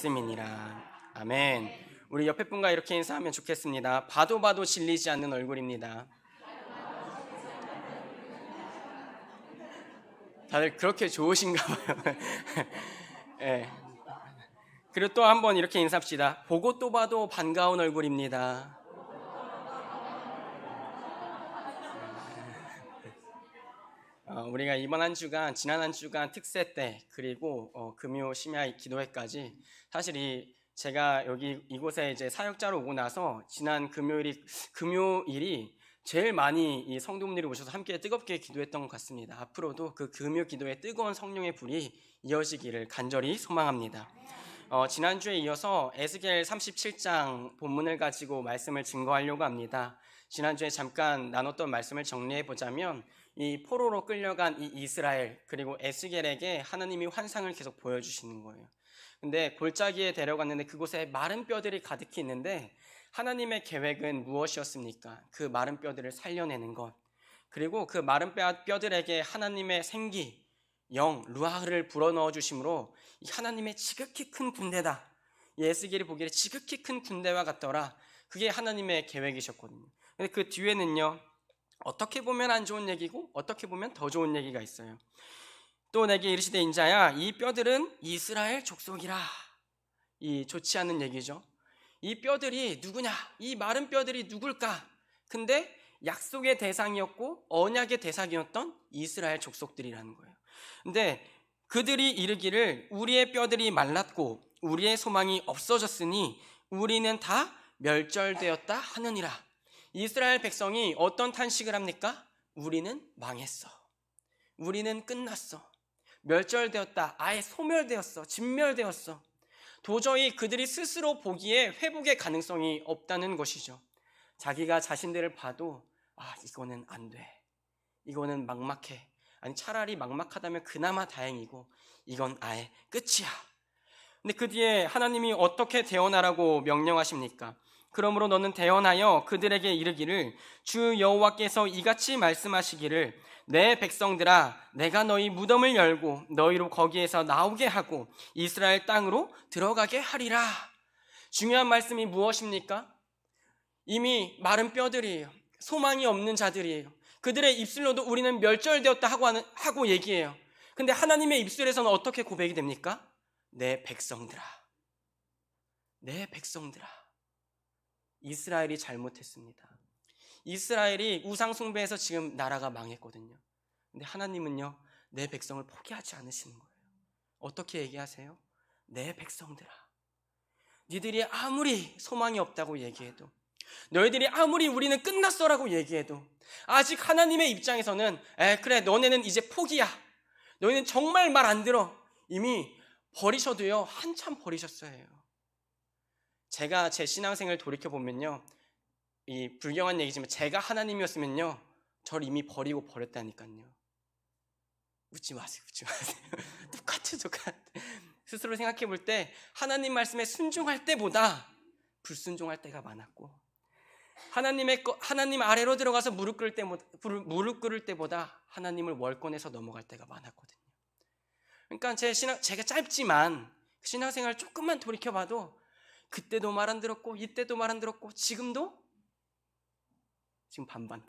말씀이니라. 아멘. 우리 옆에 분과 이렇게 인사하면 좋겠습니다. 봐도 봐도 질리지 않는 얼굴입니다. 다들 그렇게 좋으신가 봐요. 네. 그리고 또 한번 이렇게 인사합시다. 보고 또 봐도 반가운 얼굴입니다. 우리가 이번 한 주간, 지난 한 주간 특세 때 그리고 금요 심야 기도회까지 사실 제가 여기 이곳에 이제 사역자로 오고 나서 지난 금요일이 제일 많이 이 성도분들이 오셔서 함께 뜨겁게 기도했던 것 같습니다. 앞으로도 그 금요 기도의 뜨거운 성령의 불이 이어지기를 간절히 소망합니다. 지난주에 이어서 에스겔 37장 본문을 가지고 말씀을 증거하려고 합니다. 지난주에 잠깐 나눴던 말씀을 정리해 보자면 이 포로로 끌려간 이 이스라엘 그리고 에스겔에게 하나님이 환상을 계속 보여주시는 거예요. 근데 골짜기에 데려갔는데 그곳에 마른 뼈들이 가득히 있는데 하나님의 계획은 무엇이었습니까? 그 마른 뼈들을 살려내는 것, 그리고 그 마른 뼈들에게 하나님의 생기, 영, 루아흐를 불어넣어 주심으로 이 하나님의 지극히 큰 군대다, 에스겔이 보기에 지극히 큰 군대와 같더라. 그게 하나님의 계획이셨거든요. 근데 그 뒤에는요, 어떻게 보면 안 좋은 얘기고 어떻게 보면 더 좋은 얘기가 있어요. 또 내게 이르시되 인자야, 이 뼈들은 이스라엘 족속이라. 이 좋지 않은 얘기죠. 이 뼈들이 누구냐? 이 마른 뼈들이 누굴까? 근데 약속의 대상이었고 언약의 대상이었던 이스라엘 족속들이라는 거예요. 근데 그들이 이르기를 우리의 뼈들이 말랐고 우리의 소망이 없어졌으니 우리는 다 멸절되었다 하느니라. 이스라엘 백성이 어떤 탄식을 합니까? 우리는 망했어. 우리는 끝났어. 멸절되었다. 아예 소멸되었어. 진멸되었어. 도저히 그들이 스스로 보기에 회복의 가능성이 없다는 것이죠. 자기가 자신들을 봐도 이거는 안 돼. 이거는 막막해. 아니 차라리 막막하다면 그나마 다행이고 이건 아예 끝이야. 근데 그 뒤에 하나님이 어떻게 대언하라고 명령하십니까? 그러므로 너는 대언하여 그들에게 이르기를 주 여호와께서 이같이 말씀하시기를 내 백성들아, 내가 너희 무덤을 열고 너희로 거기에서 나오게 하고 이스라엘 땅으로 들어가게 하리라. 중요한 말씀이 무엇입니까? 이미 마른 뼈들이에요. 소망이 없는 자들이에요. 그들의 입술로도 우리는 멸절되었다 하고 얘기해요. 근데 하나님의 입술에서는 어떻게 고백이 됩니까? 내 백성들아, 내 백성들아. 이스라엘이 잘못했습니다. 이스라엘이 우상숭배해서 지금 나라가 망했거든요. 근데 하나님은요, 내 백성을 포기하지 않으시는 거예요. 어떻게 얘기하세요? 내 백성들아, 니들이 아무리 소망이 없다고 얘기해도, 너희들이 아무리 우리는 끝났어라고 얘기해도 아직 하나님의 입장에서는 그래, 너네는 이제 포기야. 너희는 정말 말 안 들어. 이미 버리셔도요, 한참 버리셨어요. 제가 제 신앙생활을 돌이켜보면요, 이 불경한 얘기지만 제가 하나님이었으면요, 저를 이미 버리고 버렸다니까요. 웃지 마세요. 똑같아. 스스로 생각해 볼 때 하나님 말씀에 순종할 때보다 불순종할 때가 많았고, 하나님 아래로 들어가서 무릎 꿇을 때보다 하나님을 월권해서 넘어갈 때가 많았거든요. 그러니까 제가 짧지만 신앙생활 조금만 돌이켜봐도 그때도 말 안 들었고 이때도 말 안 들었고 지금 반반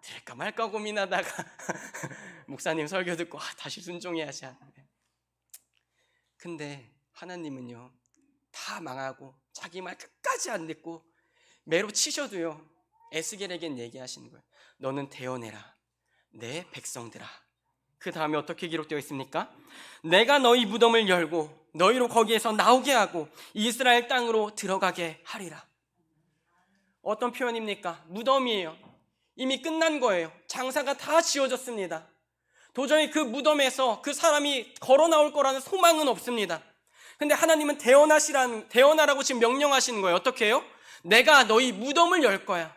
들을까 말까 고민하다가 목사님 설교 듣고 다시 순종해야지. 근데 하나님은요, 다 망하고 자기 말 끝까지 안 듣고 매로 치셔도요, 에스겔에겐 얘기하시는 거예요. 너는 대언해라, 내 백성들아. 그 다음에 어떻게 기록되어 있습니까? 내가 너희 무덤을 열고 너희로 거기에서 나오게 하고 이스라엘 땅으로 들어가게 하리라. 어떤 표현입니까? 무덤이에요. 이미 끝난 거예요. 장사가 다 지어졌습니다. 도저히 그 무덤에서 그 사람이 걸어 나올 거라는 소망은 없습니다. 근데 하나님은 대언하라고 지금 명령하시는 거예요. 어떻게 해요? 내가 너희 무덤을 열 거야.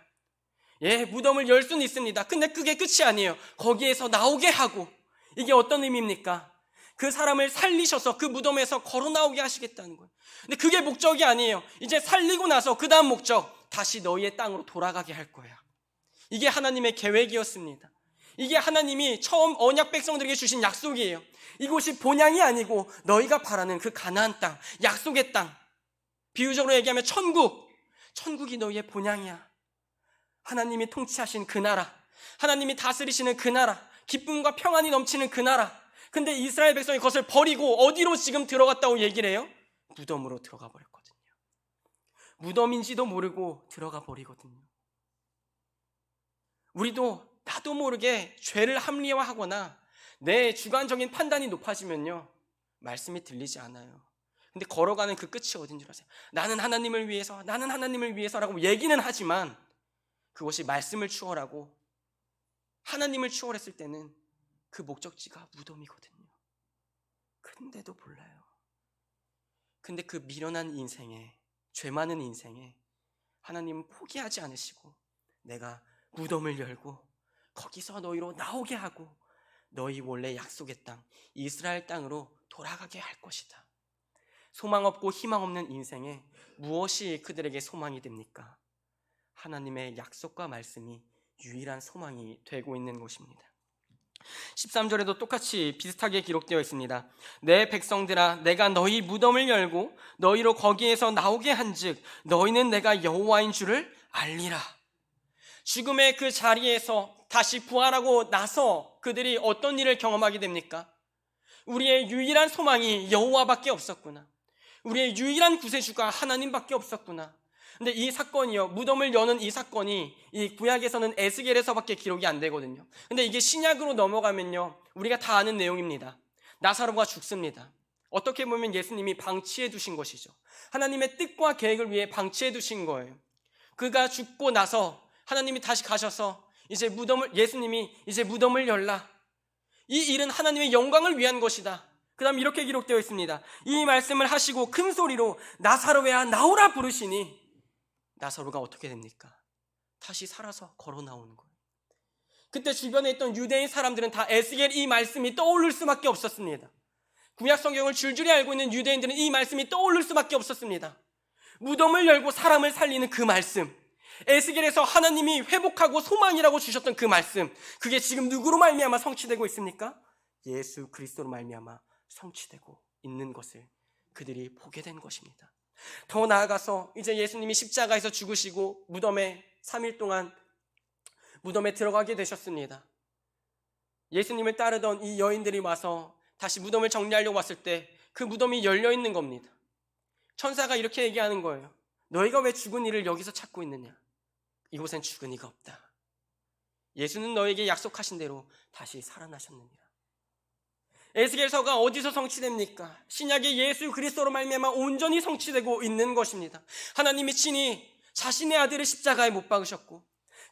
무덤을 열 수는 있습니다. 근데 그게 끝이 아니에요. 거기에서 나오게 하고. 이게 어떤 의미입니까? 그 사람을 살리셔서 그 무덤에서 걸어 나오게 하시겠다는 거예요. 근데 그게 목적이 아니에요. 이제 살리고 나서 그 다음 목적, 다시 너희의 땅으로 돌아가게 할 거야. 이게 하나님의 계획이었습니다. 이게 하나님이 처음 언약 백성들에게 주신 약속이에요. 이곳이 본향이 아니고 너희가 바라는 그 가나안 땅, 약속의 땅, 비유적으로 얘기하면 천국이 너희의 본향이야. 하나님이 통치하신 그 나라, 하나님이 다스리시는 그 나라, 기쁨과 평안이 넘치는 그 나라. 근데 이스라엘 백성이 그것을 버리고 어디로 지금 들어갔다고 얘기를 해요? 무덤으로 들어가 버렸거든요. 무덤인지도 모르고 들어가 버리거든요. 우리도 나도 모르게 죄를 합리화하거나 내 주관적인 판단이 높아지면요, 말씀이 들리지 않아요. 근데 걸어가는 그 끝이 어딘 줄 아세요? 나는 하나님을 위해서라고 얘기는 하지만 그것이 말씀을 추월하고 하나님을 추월했을 때는 그 목적지가 무덤이거든요. 근데도 몰라요. 근데 그 미련한 인생에, 죄 많은 인생에 하나님은 포기하지 않으시고 내가 무덤을 열고 거기서 너희로 나오게 하고 너희 원래 약속의 땅, 이스라엘 땅으로 돌아가게 할 것이다. 소망 없고 희망 없는 인생에 무엇이 그들에게 소망이 됩니까? 하나님의 약속과 말씀이 유일한 소망이 되고 있는 것입니다. 13절에도 똑같이 비슷하게 기록되어 있습니다. 내 백성들아, 내가 너희 무덤을 열고 너희로 거기에서 나오게 한즉 너희는 내가 여호와인 줄을 알리라. 죽음의 그 자리에서 다시 부활하고 나서 그들이 어떤 일을 경험하게 됩니까? 우리의 유일한 소망이 여호와밖에 없었구나. 우리의 유일한 구세주가 하나님밖에 없었구나. 근데 이 사건이요, 무덤을 여는 이 사건이 이 구약에서는 에스겔에서밖에 기록이 안 되거든요. 근데 이게 신약으로 넘어가면요, 우리가 다 아는 내용입니다. 나사로가 죽습니다. 어떻게 보면 예수님이 방치해 두신 것이죠. 하나님의 뜻과 계획을 위해 방치해 두신 거예요. 그가 죽고 나서 하나님이 다시 가셔서 예수님이 이제 무덤을 열라. 이 일은 하나님의 영광을 위한 것이다. 그 다음 이렇게 기록되어 있습니다. 이 말씀을 하시고 큰 소리로 나사로야 나오라 부르시니 나사로가 어떻게 됩니까? 다시 살아서 걸어 나오는 거예요. 그때 주변에 있던 유대인 사람들은 다 에스겔 이 말씀이 떠오를 수밖에 없었습니다. 구약 성경을 줄줄이 알고 있는 유대인들은 이 말씀이 떠오를 수밖에 없었습니다. 무덤을 열고 사람을 살리는 그 말씀, 에스겔에서 하나님이 회복하고 소망이라고 주셨던 그 말씀, 그게 지금 누구로 말미암아 성취되고 있습니까? 예수 그리스도로 말미암아 성취되고 있는 것을 그들이 보게 된 것입니다. 더 나아가서 이제 예수님이 십자가에서 죽으시고 무덤에 3일 동안 무덤에 들어가게 되셨습니다. 예수님을 따르던 이 여인들이 와서 다시 무덤을 정리하려고 왔을 때 그 무덤이 열려 있는 겁니다. 천사가 이렇게 얘기하는 거예요. 너희가 왜 죽은 이를 여기서 찾고 있느냐? 이곳엔 죽은 이가 없다. 예수는 너에게 약속하신 대로 다시 살아나셨느니라. 에스겔서가 어디서 성취됩니까? 신약의 예수 그리스도로 말미암아 온전히 성취되고 있는 것입니다. 하나님이 친히 자신의 아들을 십자가에 못 박으셨고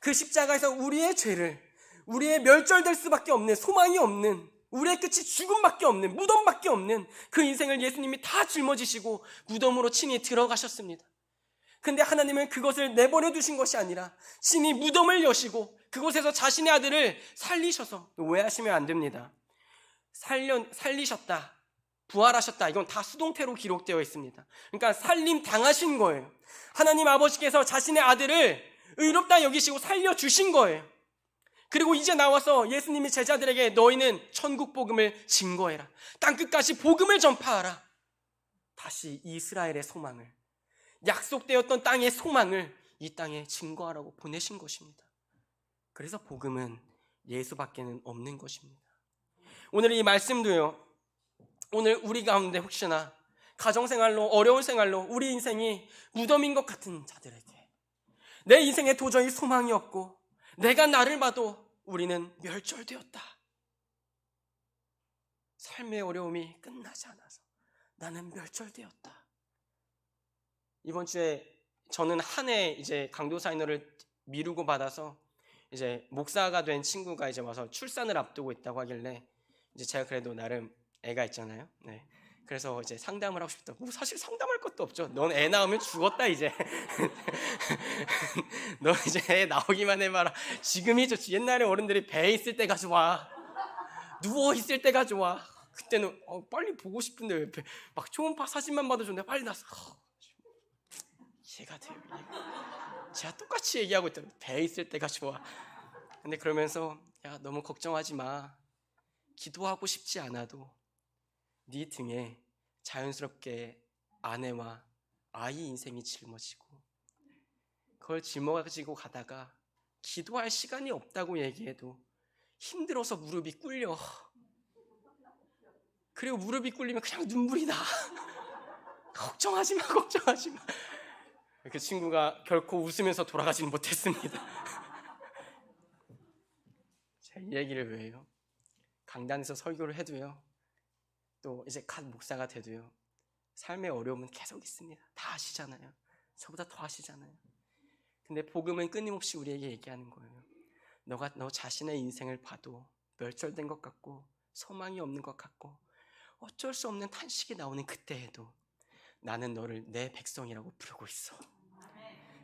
그 십자가에서 우리의 죄를, 우리의 멸절될 수밖에 없는, 소망이 없는, 우리의 끝이 죽음밖에 없는, 무덤밖에 없는 그 인생을 예수님이 다 짊어지시고 무덤으로 친히 들어가셨습니다. 근데 하나님은 그것을 내버려 두신 것이 아니라 친히 무덤을 여시고 그곳에서 자신의 아들을 살리셔서, 오해하시면 안 됩니다. 살리셨다, 부활하셨다, 이건 다 수동태로 기록되어 있습니다. 그러니까 살림 당하신 거예요. 하나님 아버지께서 자신의 아들을 의롭다 여기시고 살려주신 거예요. 그리고 이제 나와서 예수님이 제자들에게 너희는 천국 복음을 증거해라, 땅끝까지 복음을 전파하라. 다시 이스라엘의 소망을, 약속되었던 땅의 소망을 이 땅에 증거하라고 보내신 것입니다. 그래서 복음은 예수밖에는 없는 것입니다. 오늘 이 말씀도요, 오늘 우리 가운데 혹시나 가정생활로, 어려운 생활로 우리 인생이 무덤인 것 같은 자들에게, 내 인생에 도저히 소망이 없고 내가 나를 봐도 우리는 멸절되었다, 삶의 어려움이 끝나지 않아서 나는 멸절되었다. 이번 주에 저는 한 해 이제 강도 사인회를 미루고 받아서 이제 목사가 된 친구가 이제 와서 출산을 앞두고 있다고 하길래 이제 제가 그래도 나름 애가 있잖아요. 네. 그래서 이제 상담을 하고 싶다. 뭐 사실 상담할 것도 없죠. 넌 애 낳으면 죽었다 이제. 너 이제 애 나오기만 해봐라. 지금이 좋지. 옛날에 어른들이 배에 있을 때가 좋아. 누워 있을 때가 좋아. 그때는 빨리 보고 싶은데 왜 막 초음파 사진만 봐도 좋은데 빨리 나서. 이해가 돼요. 제가 똑같이 얘기하고 있다. 배에 있을 때가 좋아. 근데 그러면서 야, 너무 걱정하지 마. 기도하고 싶지 않아도 네 등에 자연스럽게 아내와 아이 인생이 짊어지고 그걸 짊어지고 가다가 기도할 시간이 없다고 얘기해도 힘들어서 무릎이 꿇려. 그리고 무릎이 꿇리면 그냥 눈물이 나. 걱정하지 마, 걱정하지 마. 그 친구가 결코 웃으면서 돌아가지는 못했습니다. 제가 이 얘기를 왜 해요? 강단에서 설교를 해도요, 또 이제 갓 목사가 돼도요, 삶의 어려움은 계속 있습니다. 다 아시잖아요. 저보다 더 아시잖아요. 근데 복음은 끊임없이 우리에게 얘기하는 거예요. 너가 너 자신의 인생을 봐도 멸절된 것 같고 소망이 없는 것 같고 어쩔 수 없는 탄식이 나오는 그때에도 나는 너를 내 백성이라고 부르고 있어.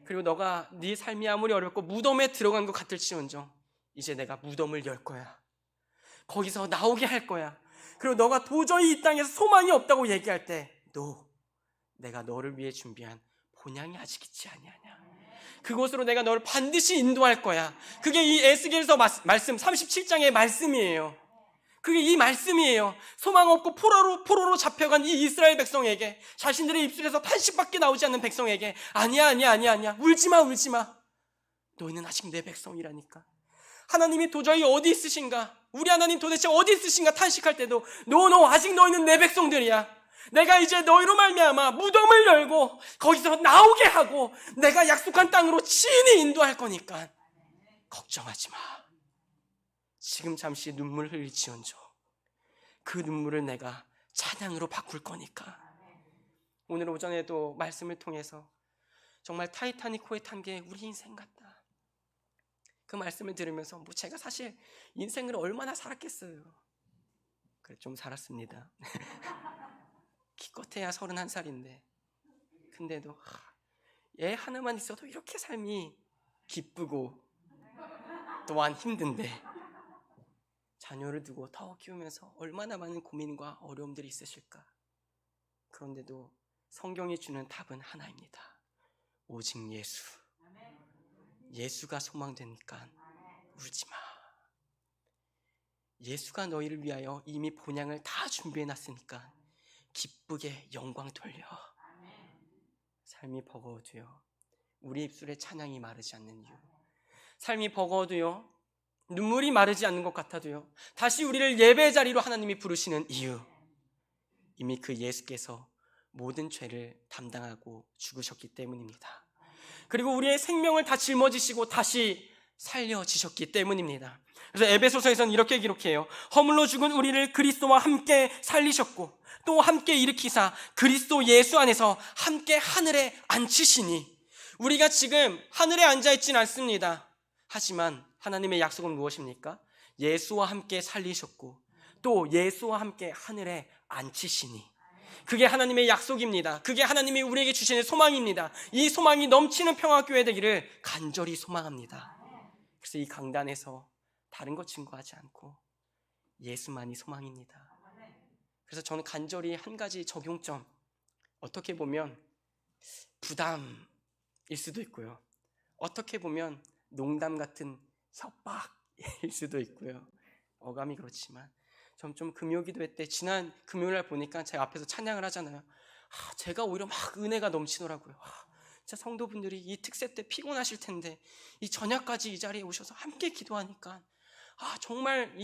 그리고 너가 네 삶이 아무리 어렵고 무덤에 들어간 것 같을지언정 이제 내가 무덤을 열 거야. 거기서 나오게 할 거야. 그리고 너가 도저히 이 땅에서 소망이 없다고 얘기할 때 내가 너를 위해 준비한 본향이 아직 있지 아니하냐. 그곳으로 내가 너를 반드시 인도할 거야. 그게 이 에스겔서 말씀 37장의 말씀이에요. 그게 이 말씀이에요. 소망 없고 포로로 잡혀간 이 이스라엘 백성에게, 자신들의 입술에서 탄식밖에 나오지 않는 백성에게 아니야 울지 마. 너희는 아직 내 백성이라니까. 하나님이 도저히 어디 있으신가, 우리 하나님 도대체 어디 있으신가 탄식할 때도 아직 너희는 내 백성들이야. 내가 이제 너희로 말미암아 무덤을 열고 거기서 나오게 하고 내가 약속한 땅으로 친히 인도할 거니까 걱정하지 마. 지금 잠시 눈물 흘릴지언정 그 눈물을 내가 찬양으로 바꿀 거니까. 오늘 오전에도 말씀을 통해서 정말 타이타닉호에 탄 게 우리 인생 같다. 그 말씀을 들으면서 제가 사실 인생을 얼마나 살았겠어요. 그래, 좀 살았습니다. 기껏해야 31살인데 근데도 애 하나만 있어도 이렇게 삶이 기쁘고 또한 힘든데 자녀를 두고 더 키우면서 얼마나 많은 고민과 어려움들이 있으실까. 그런데도 성경이 주는 답은 하나입니다. 오직 예수. 예수가 소망되니까 울지 마. 예수가 너희를 위하여 이미 본향을 다 준비해놨으니까 기쁘게 영광 돌려. 삶이 버거워도요, 우리 입술에 찬양이 마르지 않는 이유, 삶이 버거워도요, 눈물이 마르지 않는 것 같아도요, 다시 우리를 예배의 자리로 하나님이 부르시는 이유, 이미 그 예수께서 모든 죄를 담당하고 죽으셨기 때문입니다. 그리고 우리의 생명을 다 짊어지시고 다시 살려지셨기 때문입니다. 그래서 에베소서에서는 이렇게 기록해요. 허물로 죽은 우리를 그리스도와 함께 살리셨고 또 함께 일으키사 그리스도 예수 안에서 함께 하늘에 앉히시니. 우리가 지금 하늘에 앉아있진 않습니다. 하지만 하나님의 약속은 무엇입니까? 예수와 함께 살리셨고 또 예수와 함께 하늘에 앉히시니. 그게 하나님의 약속입니다. 그게 하나님이 우리에게 주시는 소망입니다. 이 소망이 넘치는 평화교회 되기를 간절히 소망합니다. 그래서 이 강단에서 다른 것 증거하지 않고 예수만이 소망입니다. 그래서 저는 간절히 한 가지 적용점, 어떻게 보면 부담일 수도 있고요, 어떻게 보면 농담 같은 협박일 수도 있고요, 어감이 그렇지만 좀 금요기도회 때 지난 금요일날 보니까 제가 앞에서 찬양을 하잖아요. 제가 오히려 막 은혜가 넘치더라고요. 진짜 성도분들이 이 특세 때 피곤하실 텐데 이 저녁까지 이 자리에 오셔서 함께 기도하니까 정말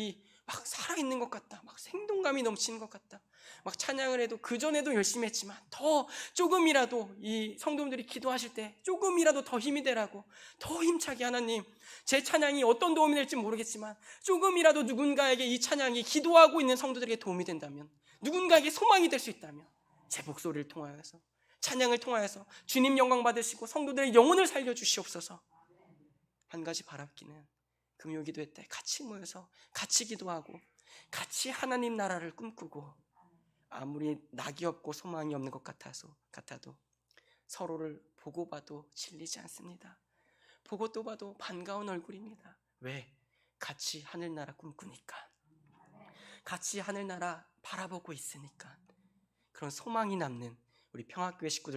막 살아있는 것 같다, 막 생동감이 넘치는 것 같다. 막 찬양을 해도 그전에도 열심히 했지만 더 조금이라도 이 성도분들이 기도하실 때 조금이라도 더 힘이 되라고, 더 힘차게 하나님, 제 찬양이 어떤 도움이 될지 모르겠지만 조금이라도 누군가에게 이 찬양이 기도하고 있는 성도들에게 도움이 된다면, 누군가에게 소망이 될 수 있다면 제 목소리를 통하여서, 찬양을 통하여서 주님 영광 받으시고 성도들의 영혼을 살려주시옵소서. 한 가지 바랍기는 금요기도회 때 같이 모여서 같이 기도하고 같이 하나님 나라를 꿈꾸고, 아무리 낙이 없고 소망이 없는 것 같아도 서로를 보고 봐도 질리지 않습니다. 보고 또 봐도 반가운 얼굴입니다. 왜? 같이 하늘나라 꿈꾸니까, 같이 하늘나라 바라보고 있으니까. 그런 소망이 남는 우리 평화교회 식구들